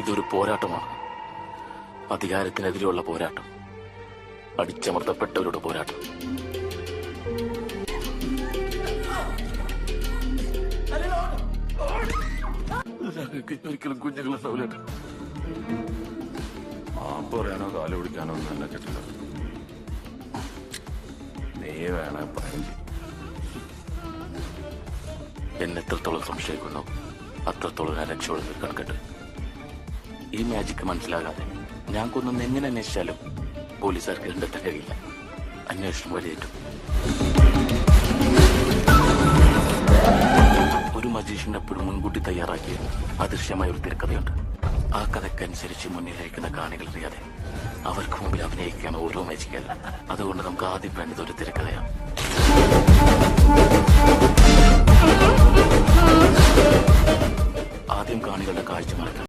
ഇതൊരു പോരാട്ടമാണ്. അധികാരത്തിനെതിരെയുള്ള പോരാട്ടം, അടിച്ചമർത്തപ്പെട്ടവരുടെ പോരാട്ടം. ഒരിക്കലും കുഞ്ഞുങ്ങളുണ്ടാവില്ല. മാപ്പ് പറയാനോ കാല് പിടിക്കാനോ ഒന്നും എന്നെ കിട്ടില്ല. നീ വേണേ പറയും. എന്നെ എത്രത്തോളം സംശയിക്കുന്നു അത്രത്തോളം ഞാൻ രക്ഷയോടെ നിൽക്കണം കേട്ട്. ഈ മാജിക്ക് മനസ്സിലാകാതെ ഞാൻ കൊന്നൊന്ന് എങ്ങനെ അന്വേഷിച്ചാലും പോലീസുകാർക്ക് കണ്ടെത്താൻ കഴിയില്ല. അന്വേഷണം വരെയേറ്റു. ഒരു മജീഷ്യന്റെ എപ്പോഴും മുൻകൂട്ടി തയ്യാറാക്കിയ അദൃശ്യമായ ഒരു തിരക്കഥയുണ്ട്. ആ കഥക്കനുസരിച്ച് മുന്നിലയക്കുന്ന കാണികൾ അറിയാതെ അവർക്ക് മുമ്പിൽ അഭിനയിക്കാൻ ഓരോ മാജിക്കല്ല. അതുകൊണ്ട് നമുക്ക് ആദ്യം വേണ്ടത് ഒരു തിരക്കഥയാണ്. ആദ്യം കാണികളുടെ കാഴ്ച മറക്കണം.